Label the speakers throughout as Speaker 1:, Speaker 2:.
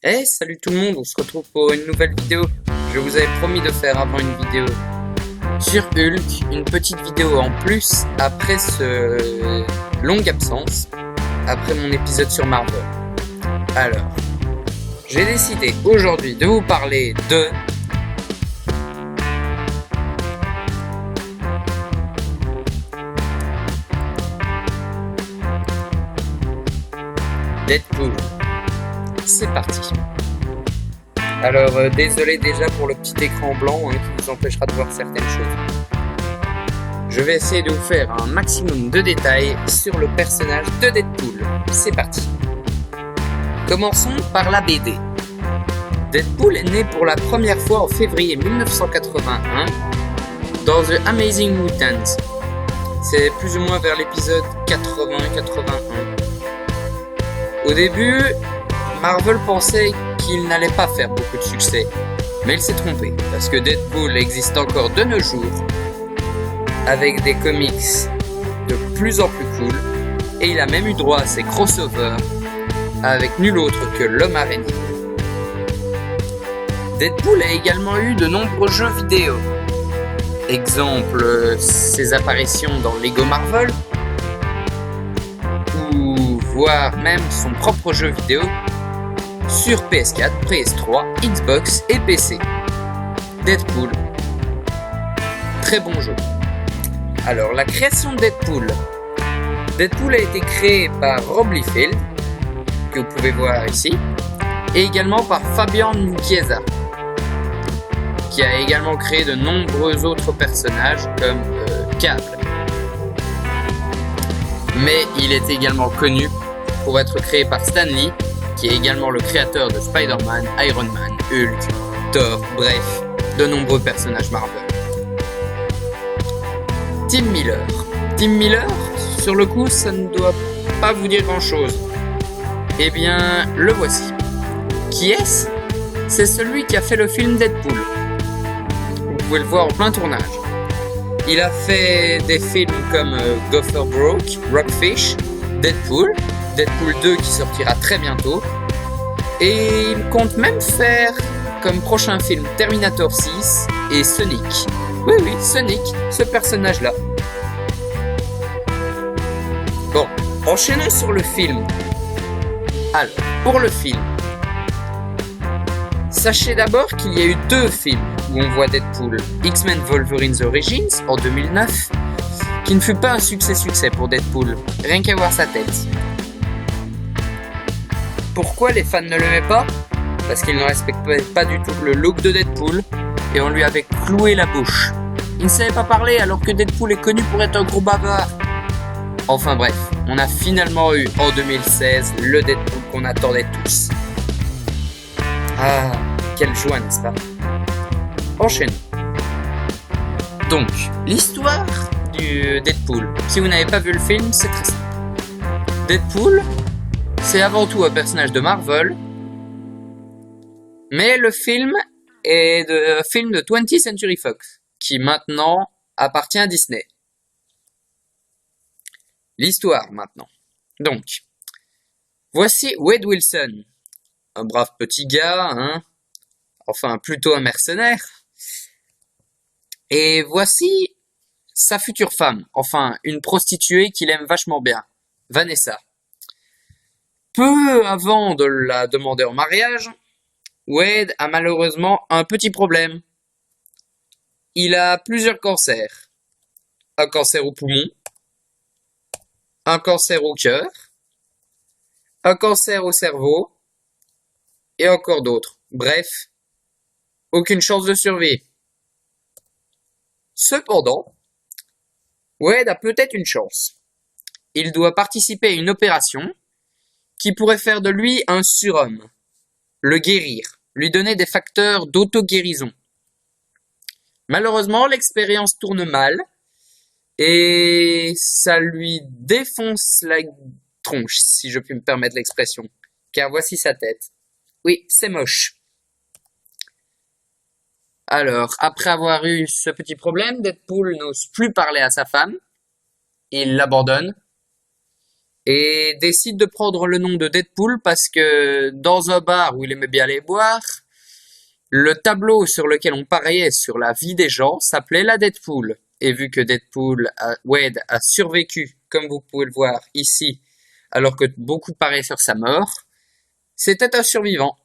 Speaker 1: Salut tout le monde, on se retrouve pour une nouvelle vidéo. Je vous avais promis de faire avant une vidéo sur Hulk, une petite vidéo en plus après ce longue absence, après mon épisode sur Marvel. Alors, j'ai décidé aujourd'hui de vous parler de Deadpool. C'est parti. Alors, désolé déjà pour le petit écran blanc qui vous empêchera de voir certaines choses. Je vais essayer de vous faire un maximum de détails sur le personnage de Deadpool. C'est parti. Commençons par la BD. Deadpool est né pour la première fois en février 1981 dans The Amazing Mutants. C'est plus ou moins vers l'épisode 80-81. Au début, Marvel pensait qu'il n'allait pas faire beaucoup de succès, mais il s'est trompé, parce que Deadpool existe encore de nos jours, avec des comics de plus en plus cool, et il a même eu droit à ses crossovers avec nul autre que l'homme araignée. Deadpool a également eu de nombreux jeux vidéo. Exemple, ses apparitions dans Lego Marvel, ou voire même son propre jeu vidéo sur PS4, PS3, Xbox et PC. Deadpool. Très bon jeu. Alors, la création de Deadpool. Deadpool a été créé par Rob Liefeld, que vous pouvez voir ici, et également par Fabian Nicieza, qui a également créé de nombreux autres personnages comme Cable. Mais il est également connu pour être créé par Stan Lee, qui est également le créateur de Spider-Man, Iron Man, Hulk, Thor, bref, de nombreux personnages Marvel. Tim Miller. Tim Miller, sur le coup, ça ne doit pas vous dire grand-chose. Eh bien, le voici. Qui est-ce ? C'est celui qui a fait le film Deadpool. Vous pouvez le voir en plein tournage. Il a fait des films comme Gopher Broke, Rockfish, Deadpool, Deadpool 2 qui sortira très bientôt, et il compte même faire comme prochain film Terminator 6 et Sonic. Oui, Sonic, ce personnage-là. Bon, enchaînons sur le film. Alors, pour le film, sachez d'abord qu'il y a eu deux films où on voit Deadpool. X-Men Wolverine's Origins en 2009, qui ne fut pas un succès pour Deadpool, rien qu'à voir sa tête. Pourquoi les fans ne l'aimaient pas ? Parce qu'ils ne respectaient pas du tout le look de Deadpool et on lui avait cloué la bouche. Il ne savait pas parler alors que Deadpool est connu pour être un gros bavard. Enfin bref, on a finalement eu en 2016 le Deadpool qu'on attendait tous. Ah, quelle joie, n'est-ce pas ? Enchaînons. Donc, l'histoire du Deadpool. Si vous n'avez pas vu le film, c'est très simple. Deadpool, c'est avant tout un personnage de Marvel, mais le film est un film de 20th Century Fox, qui maintenant appartient à Disney. L'histoire maintenant. Donc, voici Wade Wilson, un brave petit gars, enfin plutôt un mercenaire. Et voici sa future femme, enfin une prostituée qu'il aime vachement bien, Vanessa. Peu avant de la demander en mariage, Wade a malheureusement un petit problème. Il a plusieurs cancers. Un cancer au poumon, un cancer au cœur, un cancer au cerveau, et encore d'autres. Bref, aucune chance de survie. Cependant, Wade a peut-être une chance. Il doit participer à une opération qui pourrait faire de lui un surhomme, le guérir, lui donner des facteurs d'auto-guérison. Malheureusement, l'expérience tourne mal et ça lui défonce la tronche, si je puis me permettre l'expression, car voici sa tête. Oui, c'est moche. Alors, après avoir eu ce petit problème, Deadpool n'ose plus parler à sa femme, il l'abandonne, et décide de prendre le nom de Deadpool parce que dans un bar où il aimait bien aller boire, le tableau sur lequel on pariait sur la vie des gens s'appelait la Deadpool. Et vu que Wade a survécu, comme vous pouvez le voir ici, alors que beaucoup pariaient sur sa mort, c'était un survivant.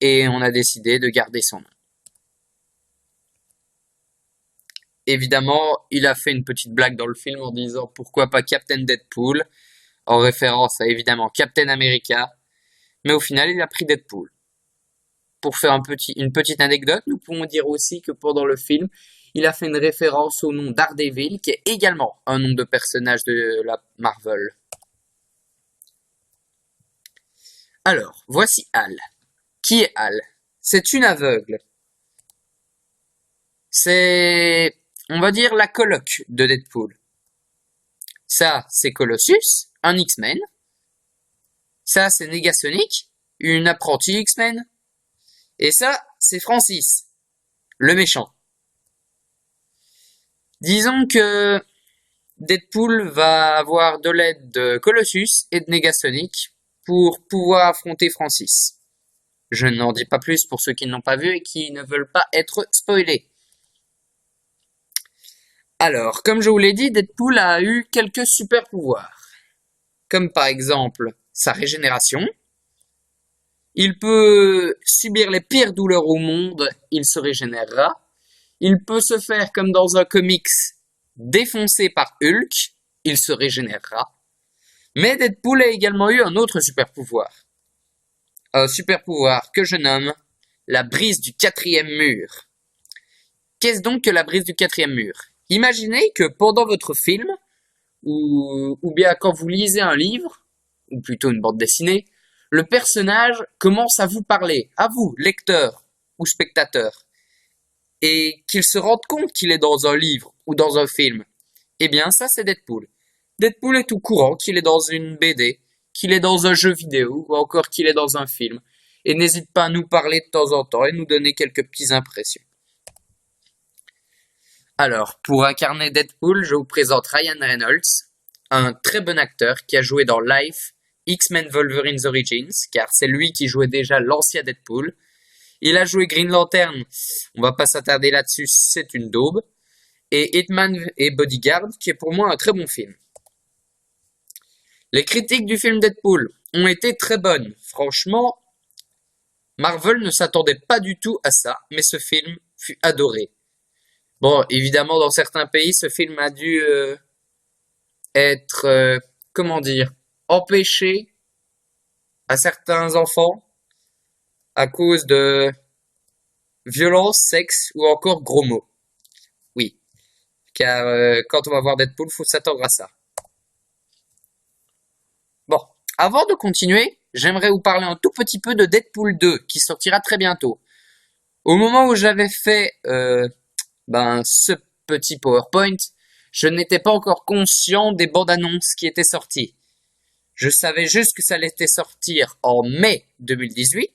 Speaker 1: Et on a décidé de garder son nom. Évidemment, il a fait une petite blague dans le film en disant pourquoi pas Captain Deadpool, en référence à évidemment Captain America, mais au final il a pris Deadpool. Pour faire une petite anecdote, nous pouvons dire aussi que pendant le film, il a fait une référence au nom Daredevil, qui est également un nom de personnage de la Marvel. Alors, voici Hal. Qui est Hal? C'est une aveugle. C'est, on va dire, la coloc de Deadpool. Ça, c'est Colossus, un X-Men. Ça, c'est Negasonic, une apprentie X-Men. Et ça, c'est Francis, le méchant. Disons que Deadpool va avoir de l'aide de Colossus et de Negasonic pour pouvoir affronter Francis. Je n'en dis pas plus pour ceux qui ne l'ont pas vu et qui ne veulent pas être spoilés. Alors, comme je vous l'ai dit, Deadpool a eu quelques super pouvoirs. Comme par exemple sa régénération. Il peut subir les pires douleurs au monde, il se régénérera. Il peut se faire, comme dans un comics, défoncer par Hulk, il se régénérera. Mais Deadpool a également eu un autre super pouvoir. Un super pouvoir que je nomme la brise du quatrième mur. Qu'est-ce donc que la brise du quatrième mur? Imaginez que pendant votre film, ou bien quand vous lisez un livre, ou plutôt une bande dessinée, le personnage commence à vous parler, à vous, lecteur ou spectateur, et qu'il se rende compte qu'il est dans un livre ou dans un film. Eh bien, ça c'est Deadpool. Deadpool est tout courant qu'il est dans une BD, qu'il est dans un jeu vidéo, ou encore qu'il est dans un film, et n'hésite pas à nous parler de temps en temps et nous donner quelques petites impressions. Alors, pour incarner Deadpool, je vous présente Ryan Reynolds, un très bon acteur qui a joué dans Life, X-Men Wolverine's Origins, car c'est lui qui jouait déjà l'ancien Deadpool. Il a joué Green Lantern, on va pas s'attarder là-dessus, c'est une daube. Et Hitman et Bodyguard, qui est pour moi un très bon film. Les critiques du film Deadpool ont été très bonnes. Franchement, Marvel ne s'attendait pas du tout à ça, mais ce film fut adoré. Bon, évidemment, dans certains pays, ce film a dû être, comment dire, empêché à certains enfants à cause de violence, sexe ou encore gros mots. Oui, car quand on va voir Deadpool, faut s'attendre à ça. Bon, avant de continuer, j'aimerais vous parler un tout petit peu de Deadpool 2, qui sortira très bientôt. Au moment où j'avais fait ce petit PowerPoint, je n'étais pas encore conscient des bandes annonces qui étaient sorties. Je savais juste que ça allait sortir en mai 2018.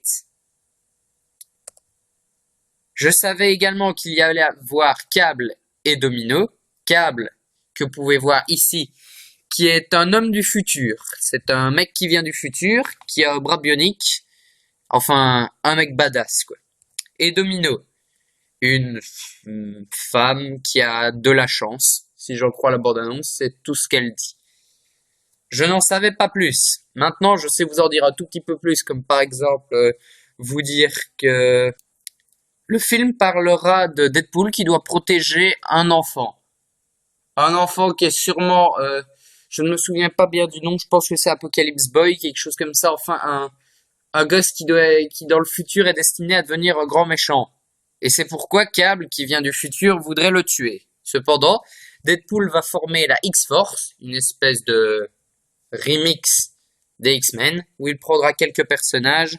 Speaker 1: Je savais également qu'il y allait avoir Cable et Domino. Cable, que vous pouvez voir ici, qui est un homme du futur. C'est un mec qui vient du futur, qui a un bras bionique. Enfin, un mec badass, quoi. Et Domino, une femme qui a de la chance. Si j'en crois la bande-annonce, c'est tout ce qu'elle dit. Je n'en savais pas plus. Maintenant, je sais vous en dire un tout petit peu plus, comme par exemple vous dire que le film parlera de Deadpool qui doit protéger un enfant. Un enfant qui est sûrement, je ne me souviens pas bien du nom, je pense que c'est Apocalypse Boy, quelque chose comme ça. Enfin, un gosse qui dans le futur est destiné à devenir un grand méchant. Et c'est pourquoi Cable, qui vient du futur, voudrait le tuer. Cependant, Deadpool va former la X-Force, une espèce de remix des X-Men, où il prendra quelques personnages,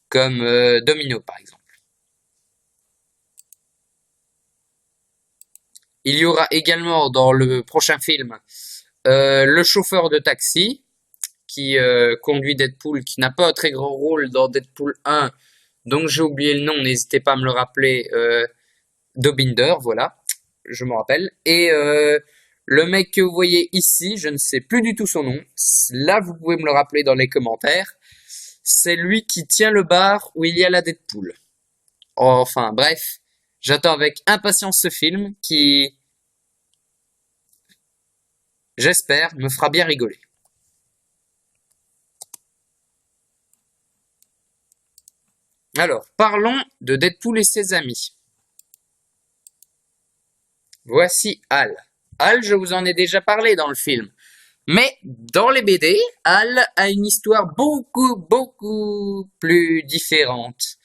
Speaker 1: comme Domino par exemple. Il y aura également dans le prochain film le chauffeur de taxi qui conduit Deadpool, qui n'a pas un très grand rôle dans Deadpool 1, donc j'ai oublié le nom, n'hésitez pas à me le rappeler, Dobinder, voilà, je me rappelle. Et Le mec que vous voyez ici, je ne sais plus du tout son nom. Là, vous pouvez me le rappeler dans les commentaires. C'est lui qui tient le bar où il y a la Deadpool. Enfin, bref. J'attends avec impatience ce film qui, j'espère, me fera bien rigoler. Alors, parlons de Deadpool et ses amis. Voici Hal. Hal, je vous en ai déjà parlé dans le film. Mais dans les BD, Hal a une histoire beaucoup plus différente.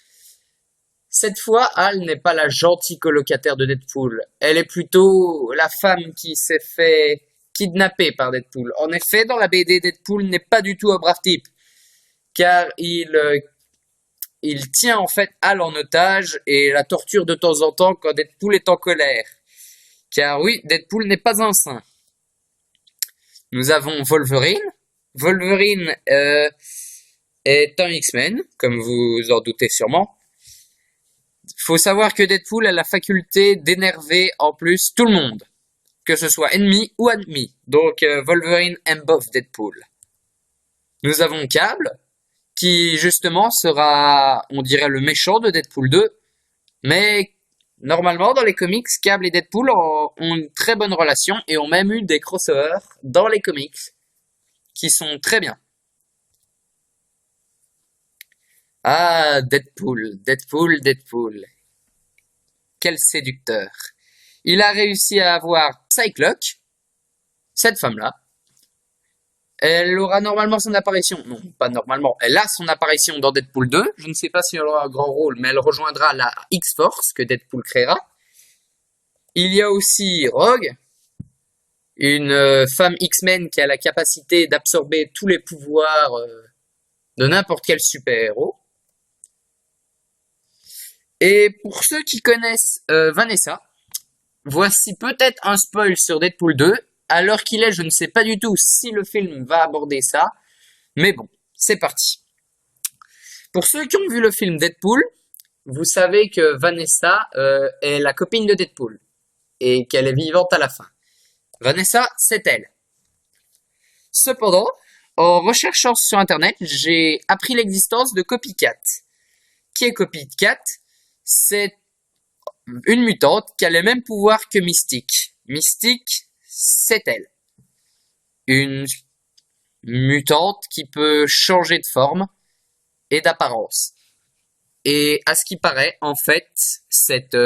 Speaker 1: Cette fois, Hal n'est pas la gentille colocataire de Deadpool. Elle est plutôt la femme qui s'est fait kidnapper par Deadpool. En effet, dans la BD, Deadpool n'est pas du tout un brave type. Car il tient en fait Hal en otage et la torture de temps en temps quand Deadpool est en colère. Car oui, Deadpool n'est pas un saint. Nous avons Wolverine. Wolverine est un X-Men, comme vous en doutez sûrement. Faut savoir que Deadpool a la faculté d'énerver en plus tout le monde, que ce soit ennemi ou admis. Donc Wolverine aime bof Deadpool. Nous avons Cable, qui justement sera, on dirait, le méchant de Deadpool 2, mais normalement dans les comics, Cable et Deadpool ont une très bonne relation et ont même eu des crossovers dans les comics qui sont très bien. Ah, Deadpool. Quel séducteur. Il a réussi à avoir Psylocke, cette femme-là. Elle aura normalement son apparition. Non, pas normalement. Elle a son apparition dans Deadpool 2. Je ne sais pas si elle aura un grand rôle, mais elle rejoindra la X-Force que Deadpool créera. Il y a aussi Rogue, une femme X-Men qui a la capacité d'absorber tous les pouvoirs de n'importe quel super-héros. Et pour ceux qui connaissent Vanessa, voici peut-être un spoil sur Deadpool 2. À l'heure qu'il est, je ne sais pas du tout si le film va aborder ça. Mais bon, c'est parti. Pour ceux qui ont vu le film Deadpool, vous savez que Vanessa est la copine de Deadpool. Et qu'elle est vivante à la fin. Vanessa, c'est elle. Cependant, en recherchant sur internet, j'ai appris l'existence de Copycat. Qui est Copycat? C'est une mutante qui a les mêmes pouvoirs que Mystique. Mystique, c'est elle. Une mutante qui peut changer de forme et d'apparence. Et à ce qui paraît, en fait, cette,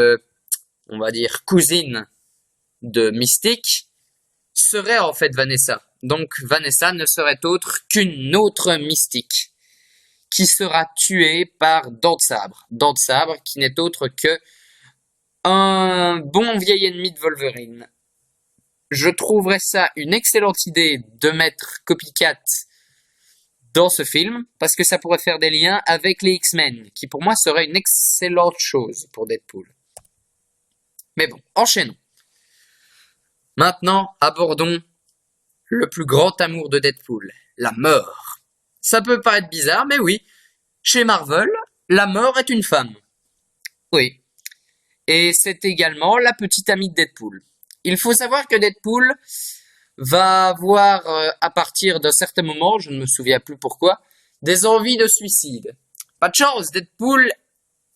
Speaker 1: on va dire, cousine de Mystique serait en fait Vanessa. Donc Vanessa ne serait autre qu'une autre Mystique qui sera tuée par Dent de Sabre. Dent de Sabre qui n'est autre que un bon vieil ennemi de Wolverine. Je trouverais ça une excellente idée de mettre Copycat dans ce film, parce que ça pourrait faire des liens avec les X-Men, qui pour moi serait une excellente chose pour Deadpool. Mais bon, enchaînons. Maintenant, abordons le plus grand amour de Deadpool, la mort. Ça peut paraître bizarre, mais oui, chez Marvel, la mort est une femme. Oui. Et c'est également la petite amie de Deadpool. Il faut savoir que Deadpool va avoir, à partir d'un certain moment, je ne me souviens plus pourquoi, des envies de suicide. Pas de chance, Deadpool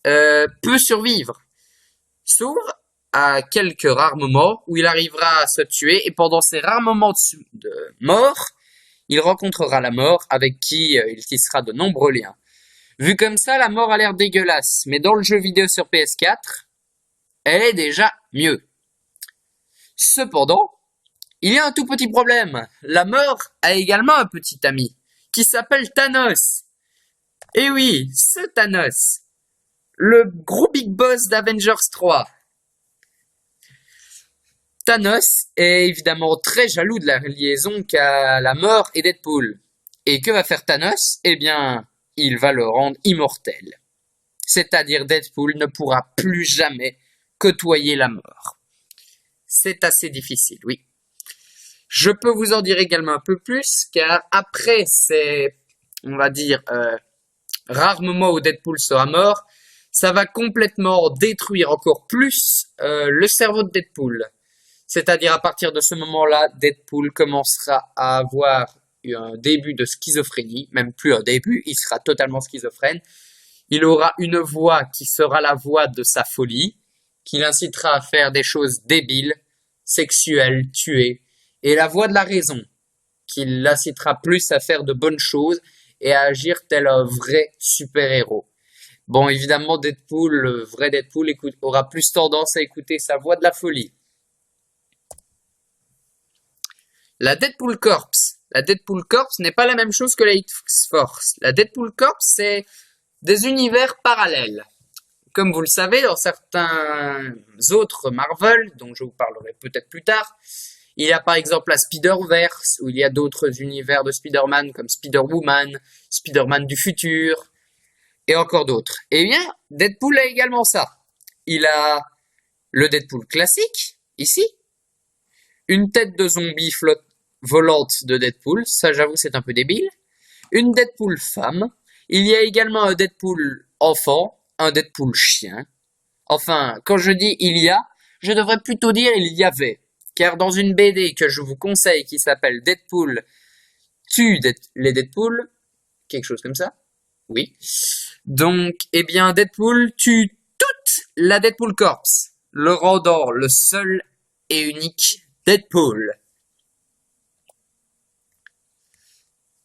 Speaker 1: peut survivre. Sauf à quelques rares moments où il arrivera à se tuer, et pendant ces rares moments de mort, il rencontrera la mort avec qui il tissera de nombreux liens. Vu comme ça, la mort a l'air dégueulasse, mais dans le jeu vidéo sur PS4, elle est déjà mieux. Cependant, il y a un tout petit problème. La mort a également un petit ami, qui s'appelle Thanos. Et oui, ce Thanos. Le gros big boss d'Avengers 3. Thanos est évidemment très jaloux de la liaison qu'a la mort et Deadpool. Et que va faire Thanos? Eh bien, il va le rendre immortel. C'est-à-dire Deadpool ne pourra plus jamais côtoyer la mort. C'est assez difficile, oui. Je peux vous en dire également un peu plus, car après ces, on va dire, rares moments où Deadpool sera mort, ça va complètement détruire encore plus le cerveau de Deadpool. C'est-à-dire à partir de ce moment-là, Deadpool commencera à avoir un début de schizophrénie, même plus un début, il sera totalement schizophrène. Il aura une voix qui sera la voix de sa folie, qui l'incitera à faire des choses débiles, sexuelles, tuer, et la voix de la raison, qui l'incitera plus à faire de bonnes choses et à agir tel un vrai super-héros. Bon, évidemment, Deadpool, le vrai Deadpool, aura plus tendance à écouter sa voix de la folie. La Deadpool Corps. La Deadpool Corps n'est pas la même chose que la X-Force. La Deadpool Corps, c'est des univers parallèles. Comme vous le savez, dans certains autres Marvel, dont je vous parlerai peut-être plus tard, il y a par exemple la Spider-Verse, où il y a d'autres univers de Spider-Man comme Spider-Woman, Spider-Man du futur, et encore d'autres. Eh bien, Deadpool a également ça. Il a le Deadpool classique, ici, une tête de zombie volante de Deadpool, ça j'avoue c'est un peu débile, une Deadpool femme, il y a également un Deadpool enfant, un Deadpool chien. Enfin, quand je dis il y a, je devrais plutôt dire il y avait. Car dans une BD que je vous conseille qui s'appelle Deadpool tue les Deadpool, quelque chose comme ça, oui. Donc, eh bien, Deadpool tue toute la Deadpool Corps, le rendant le seul et unique Deadpool.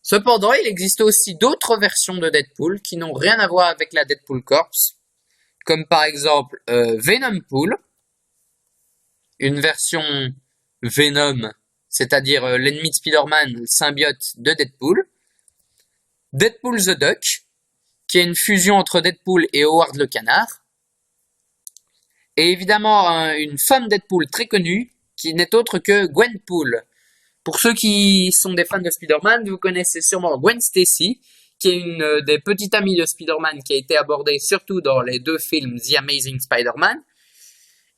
Speaker 1: Cependant, il existe aussi d'autres versions de Deadpool qui n'ont rien à voir avec la Deadpool Corps, comme par exemple Venompool, une version Venom, c'est-à-dire l'ennemi de Spider-Man, le symbiote de Deadpool, Deadpool the Duck, qui est une fusion entre Deadpool et Howard le Canard, et évidemment une femme Deadpool très connue, qui n'est autre que Gwenpool. Pour ceux qui sont des fans de Spider-Man, vous connaissez sûrement Gwen Stacy, qui est une des petites amies de Spider-Man qui a été abordée surtout dans les 2 films The Amazing Spider-Man.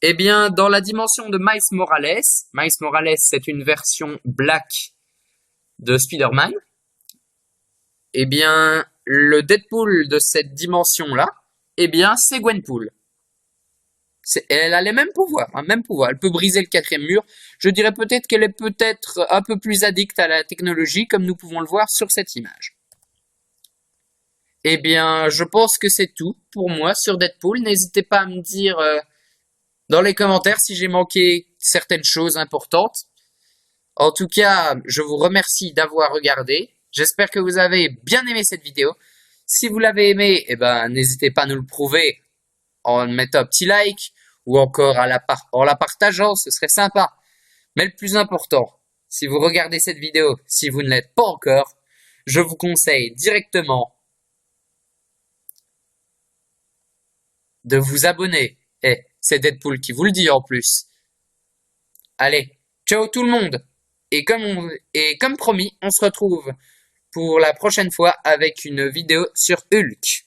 Speaker 1: Eh bien, dans la dimension de Miles Morales, c'est une version black de Spider-Man. Eh bien, le Deadpool de cette dimension-là, eh bien, c'est Gwenpool. Elle a les mêmes pouvoirs, Elle peut briser le 4e mur. Je dirais peut-être qu'elle est peut-être un peu plus addicte à la technologie, comme nous pouvons le voir sur cette image. Eh bien, je pense que c'est tout pour moi sur Deadpool. N'hésitez pas à me dire dans les commentaires si j'ai manqué certaines choses importantes. En tout cas, je vous remercie d'avoir regardé. J'espère que vous avez bien aimé cette vidéo. Si vous l'avez aimé, eh ben, n'hésitez pas à nous le prouver en mettant un petit like ou encore en la partageant, ce serait sympa. Mais le plus important, si vous regardez cette vidéo, si vous ne l'êtes pas encore, je vous conseille directement de vous abonner. Et c'est Deadpool qui vous le dit en plus. Allez, ciao tout le monde. Et comme promis, on se retrouve pour la prochaine fois avec une vidéo sur Hulk.